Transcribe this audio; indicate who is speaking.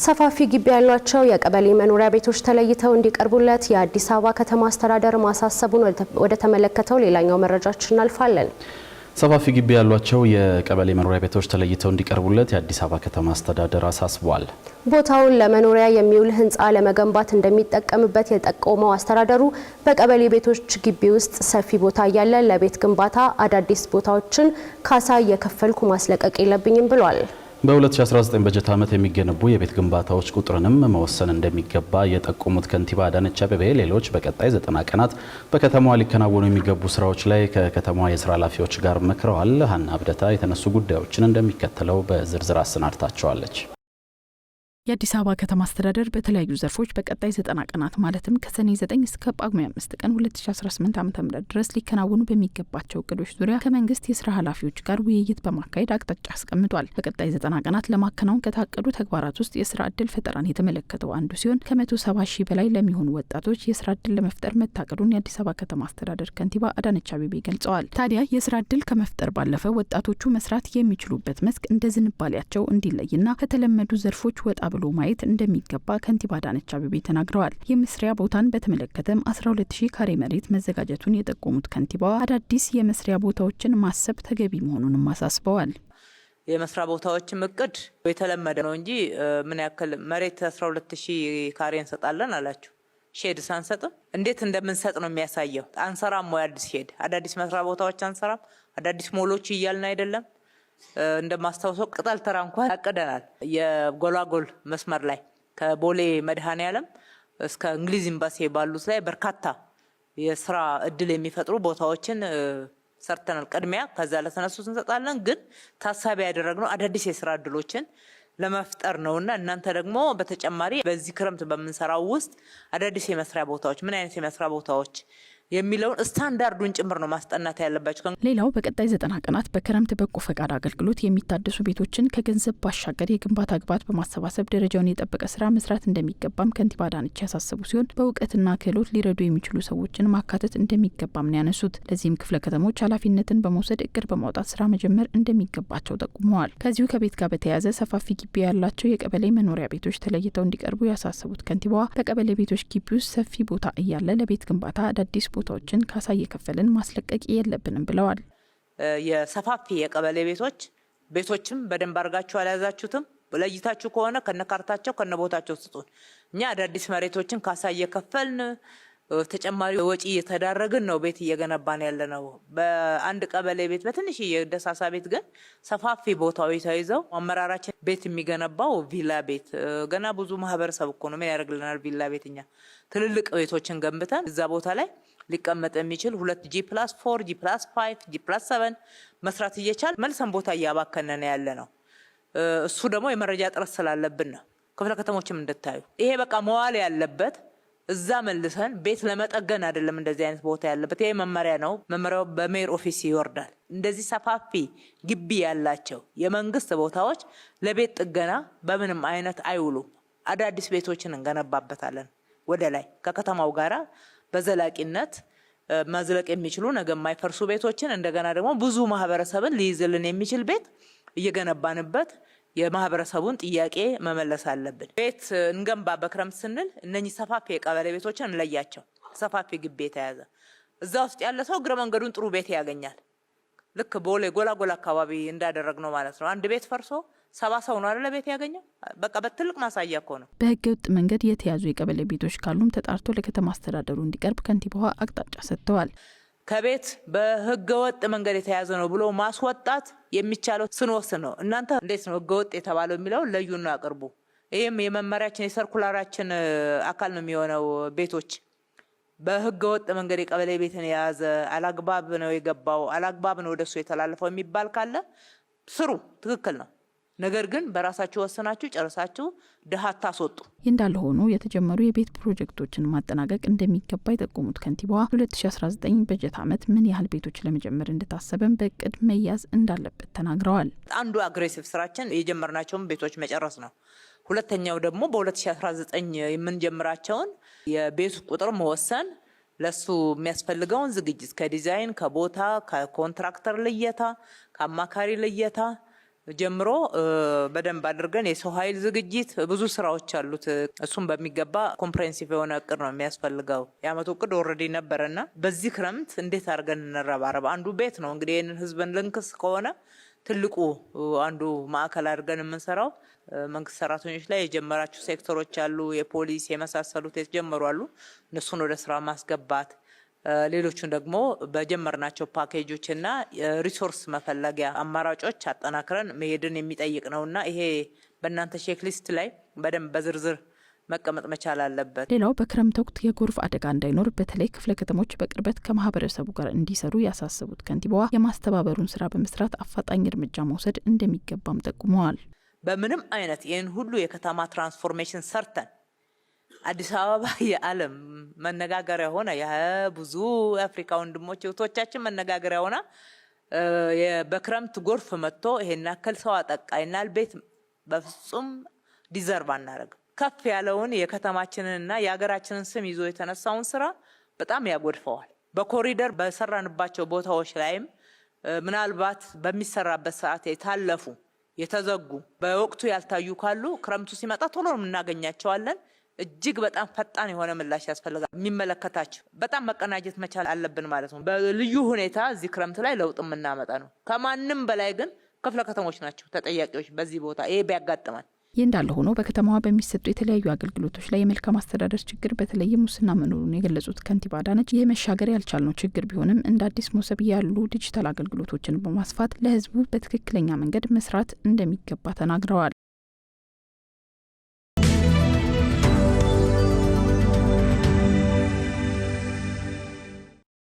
Speaker 1: ሰፋፊ ግቢ ያሏቸው የቀበሌ መኖሪያ ቤቶች ተለይተው እንዲቀርቡለት የአዲስ አበባ ከተማ አስተዳደር ማሳሰቡን ወደ ተመለከተው ሌላኛው መረጃችን እናልፋለን።
Speaker 2: ሰፋፊ ግቢ ያሏቸው የቀበሌ መኖሪያ ቤቶች ተለይተው እንዲቀርቡለት የአዲስ አበባ ከተማ አስተዳደር አሳስቧል።
Speaker 1: ቦታውን ለመኖሪያ የሚውል ህንፃ ለመገንባት እንደሚጠቀምበት የጠቆመው አስተዳደሩ በቀበሌ ቤቶች ግቢ ውስጥ ሰፊ ቦታ እያለ ለቤት ግንባታ አዳዲስ ቦታዎችን ካሳ እየከፈልኩ ማስለቀቅ የለብኝም ብሏል።
Speaker 2: በ2019 በጀት ዓመት የሚገነቡ የቤት ግንባታዎች ቁጥርንም መወሰን እንደሚገባ የጠቆሙት ከንቲባ አዳነች አቤቤ ሌሎች በቀጣይ 90 ቀናት በከተማዋ ሊከናወኑ የሚገቡ ስራዎች ላይ ከከተማዋ የስራ ኃላፊዎች ጋር መክረዋል። ሀና አብደታ የተነሱ ጉዳዮችን እንደሚከተለው በዝርዝር አሰናድታቸዋለች።
Speaker 3: የአዲስ አበባ ከተማ አስተዳደር በተለያዩ ዘርፎች በቀጣይ 90 ቀናት ማለትም ከሰኔ 9 እስከ ጳጉሜ 5 ቀን 2018 ዓ.ም ድረስ ሊከናወኑ በሚገባቸው እቅዶች ዙሪያ ከመንግስት የስራ ኃላፊዎች ጋር ውይይት በማካሄድ አቅጣጫ አስቀምጧል። በቀጣይ 90 ቀናት ለማከናወን ከታቀዱ ተግባራት ውስጥ የስራ ዕድል ፈጠራን የተመለከተው አንዱ ሲሆን ከ170 ሺህ በላይ ለሚሆኑ ወጣቶች የስራ ዕድል ለመፍጠር መታቀዱን የአዲስ አበባ ከተማ አስተዳደር ከንቲባ አዳነች አቤቤ ገልጸዋል። ታዲያ የስራ ዕድል ከመፍጠር ባለፈ ወጣቶቹ መስራት የሚችሉበት መስክ እንደ ዝንባሌያቸው እንዲለይና ከተለመዱ ዘርፎች ወጣ ብሎ ማየት እንደሚገባ ከንቲባ አዳነች አቤቤ ተናግረዋል። የመስሪያ ቦታን በተመለከተም 12000 ካሬ መሬት መዘጋጀቱን የጠቆሙት ከንቲባዋ አዳዲስ የመስሪያ ቦታዎችን ማሰብ ተገቢ መሆኑንም አሳስበዋል።
Speaker 4: የመስሪያ ቦታዎችም እቅድ የተለመደ ነው እንጂ ምን ያክል መሬት 12000 ካሬ እንሰጣለን አላችሁ። ሼድ ሳንሰጥም እንዴት እንደምንሰጥ ነው የሚያሳየው። አንሰራም ወይ አዲስ ሼድ አዳዲስ መስሪያ ቦታዎች አንሰራም። አዳዲስ ሞሎች እያልን አይደለም። እንደማስታውሰው ቅጠል ተራ እንኳን ያቀደናል። የጎላጎል መስመር ላይ ከቦሌ መድኃኔዓለም እስከ እንግሊዝ ኤምባሲ ባሉት ላይ በርካታ የስራ እድል የሚፈጥሩ ቦታዎችን ሰርተናል። ቅድሚያ ከዛ ለተነሱት እንሰጣለን፣ ግን ታሳቢ ያደረግነው አዳዲስ የስራ እድሎችን ለመፍጠር ነውና እናንተ ደግሞ በተጨማሪ በዚህ ክረምት በመንሰራው ውስጥ አዳዲስ የመስሪያ ቦታዎች ምን አይነት የመስሪያ ቦታዎች የሚለውን ስታንዳርዱን ጭምር ነው ማስጠናት ያለባቸው።
Speaker 3: ሌላው በቀጣይ 90 ቀናት በክረምት በጎ ፈቃድ አገልግሎት የሚታደሱ ቤቶችን ከገንዘብ ባሻገር የግንባታ ግብዓት በማሰባሰብ ደረጃውን የጠበቀ ስራ መስራት እንደሚገባም ከንቲባ አዳነች ያሳሰቡ ሲሆን በእውቀትና ክህሎት ሊረዱ የሚችሉ ሰዎችን ማካተት እንደሚገባም ነው ያነሱት። ለዚህም ክፍለ ከተሞች ኃላፊነትን በመውሰድ እቅድ በማውጣት ስራ መጀመር እንደሚገባቸው ጠቁመዋል። ከዚሁ ከቤት ጋር በተያያዘ ሰፋፊ ግቢ ያላቸው የቀበሌ መኖሪያ ቤቶች ተለይተው እንዲቀርቡ ያሳሰቡት ከንቲባዋ በቀበሌ ቤቶች ግቢ ውስጥ ሰፊ ቦታ እያለ ለቤት ግንባታ አዳዲስ ቦታዎችን ካሳ እየከፈልን ማስለቀቅ የለብንም ብለዋል።
Speaker 4: የሰፋፊ የቀበሌ ቤቶችም በደንብ አድርጋችሁ አልያዛችሁትም። ለይታችሁ ከሆነ ከነካርታቸው ከነቦታቸው ስጡን። እኛ አዳዲስ መሬቶችን ካሳ እየከፈልን ተጨማሪ ወጪ እየተዳረግን ነው ቤት እየገነባን ያለነው። በአንድ ቀበሌ ቤት በትንሽ የደሳሳ ቤት ግን ሰፋፊ ቦታዎች ተይዘው አመራራችን ቤት የሚገነባው ቪላ ቤት ገና ብዙ ማህበረሰብ እኮ ነው ምን ያደርግልናል ቪላ ቤት። እኛ ትልልቅ ቤቶችን ገንብተን እዛ ቦታ ላይ ሊቀመጥ የሚችል 2G+4 G+5 G+7 መስራት እየቻል መልሰን ቦታ እያባከነን ያለ ነው። እሱ ደግሞ የመረጃ ጥረት ስላለብን ነው። ክፍለ ከተሞችም እንድታዩ ይሄ በቃ መዋል ያለበት እዛ መልሰን ቤት ለመጠገን አይደለም። እንደዚህ አይነት ቦታ ያለበት ይሄ መመሪያ ነው። መመሪያው በሜር ኦፊስ ይወርዳል። እንደዚህ ሰፋፊ ግቢ ያላቸው የመንግስት ቦታዎች ለቤት ጥገና በምንም አይነት አይውሉም። አዳዲስ ቤቶችን እንገነባበታለን ወደ ላይ ከከተማው ጋራ በዘላቂነት መዝለቅ የሚችሉ ነገ የማይፈርሱ ቤቶችን እንደገና ደግሞ ብዙ ማህበረሰብን ሊይዝልን የሚችል ቤት እየገነባንበት የማህበረሰቡን ጥያቄ መመለስ አለብን። ቤት እንገንባ በክረምት ስንል እነኚህ ሰፋፊ የቀበሌ ቤቶችን እንለያቸው። ሰፋፊ ግቢ የተያዘ እዛ ውስጥ ያለ ሰው እግረ መንገዱን ጥሩ ቤት ያገኛል። ልክ ቦሌ ጎላጎላ አካባቢ እንዳደረግነው ማለት ነው። አንድ ቤት ፈርሶ 70 ሰው ነው አይደል ቤት ያገኘው። በቃ በትልቅ ማሳያ እኮ ነው።
Speaker 3: በህገ ወጥ መንገድ የተያዙ የቀበሌ ቤቶች ካሉም ተጣርቶ ለከተማ አስተዳደሩ እንዲቀርብ ከንቲባዋ አቅጣጫ ሰጥተዋል።
Speaker 4: ከቤት በህገ ወጥ መንገድ የተያዘ ነው ብሎ ማስወጣት የሚቻለው ስንወስን ነው። እናንተ እንዴት ነው ህገ ወጥ የተባለው የሚለው ለዩና ያቀርቡ። ይሄም የመመሪያችን የሰርኩላራችን አካል ነው የሚሆነው። ቤቶች በህገ ወጥ መንገድ የቀበሌ ቤትን የያዘ አላግባብ ነው የገባው አላግባብ ነው ወደሱ የተላለፈው የሚባል ካለ ስሩ፣ ትክክል ነው። ነገር ግን በራሳችሁ ወሰናችሁ ጨርሳችሁ ድሃ አታስወጡ።
Speaker 3: እንዳለ ሆኖ የተጀመሩ የቤት ፕሮጀክቶችን ማጠናቀቅ እንደሚገባ የጠቆሙት ከንቲባዋ 2019 በጀት ዓመት ምን ያህል ቤቶች ለመጀመር እንደታሰበም በእቅድ መያዝ እንዳለበት ተናግረዋል።
Speaker 4: አንዱ አግሬሲቭ ስራችን የጀመርናቸውን ቤቶች መጨረስ ነው። ሁለተኛው ደግሞ በ2019 የምንጀምራቸውን የቤት ቁጥር መወሰን፣ ለሱ የሚያስፈልገውን ዝግጅት ከዲዛይን ከቦታ ከኮንትራክተር ልየታ ከአማካሪ ልየታ ጀምሮ በደንብ አድርገን የሰው ኃይል ዝግጅት ብዙ ስራዎች አሉት። እሱም በሚገባ ኮምፕሬሄንሲቭ የሆነ እቅድ ነው የሚያስፈልገው። የአመቱ እቅድ ኦልሬዲ ነበረና በዚህ ክረምት እንዴት አድርገን እንረባረብ። አንዱ ቤት ነው እንግዲህ ይህንን ህዝብን ልንክስ ከሆነ ትልቁ አንዱ ማዕከል አድርገን የምንሰራው መንግስት ሰራተኞች ላይ የጀመራቸው ሴክተሮች አሉ። የፖሊስ የመሳሰሉት የተጀመሩ አሉ። እነሱን ወደ ስራ ማስገባት፣ ሌሎቹን ደግሞ በጀመርናቸው ፓኬጆች እና ሪሶርስ መፈለጊያ አማራጮች አጠናክረን መሄድን የሚጠይቅ ነውና ይሄ በእናንተ ቼክሊስት ላይ በደንብ በዝርዝር መቀመጥ መቻል አለበት።
Speaker 3: ሌላው በክረምት ወቅት የጎርፍ አደጋ እንዳይኖር በተለይ ክፍለ ከተሞች በቅርበት ከማህበረሰቡ ጋር እንዲሰሩ ያሳሰቡት ከንቲባዋ የማስተባበሩን ስራ በመስራት አፋጣኝ እርምጃ መውሰድ እንደሚገባም ጠቁመዋል።
Speaker 4: በምንም አይነት ይህን ሁሉ የከተማ ትራንስፎርሜሽን ሰርተን አዲስ አበባ የዓለም መነጋገሪያ ሆነ ብዙ የአፍሪካ ወንድሞች እህቶቻችን መነጋገሪያ ሆና በክረምት ጎርፍ መጥቶ ይሄን ያክል ሰው አጠቃይናል ቤት በፍጹም ዲዘርቭ አናደርግም። ከፍ ያለውን የከተማችንንና የሀገራችንን ስም ይዞ የተነሳውን ስራ በጣም ያጎድፈዋል። በኮሪደር በሰራንባቸው ቦታዎች ላይም ምናልባት በሚሰራበት ሰዓት የታለፉ የተዘጉ በወቅቱ ያልታዩ ካሉ ክረምቱ ሲመጣ ቶሎ እናገኛቸዋለን። እጅግ በጣም ፈጣን የሆነ ምላሽ ያስፈልጋል። የሚመለከታቸው በጣም መቀናጀት መቻል አለብን ማለት ነው። በልዩ ሁኔታ እዚህ ክረምት ላይ ለውጥ የምናመጣ ነው። ከማንም በላይ ግን ክፍለ ከተሞች ናቸው ተጠያቂዎች በዚህ ቦታ ይሄ ቢያጋጥማል።
Speaker 3: ይህ እንዳለ ሆኖ በከተማዋ በሚሰጡ የተለያዩ አገልግሎቶች ላይ የመልካም አስተዳደር ችግር በተለይም ሙስና መኖሩን የገለጹት ከንቲባ አዳነች ይህ መሻገር ያልቻልነው ችግር ቢሆንም እንደ አዲስ ሞሰብ ያሉ ዲጂታል አገልግሎቶችን በማስፋት ለሕዝቡ በትክክለኛ መንገድ መስራት እንደሚገባ ተናግረዋል።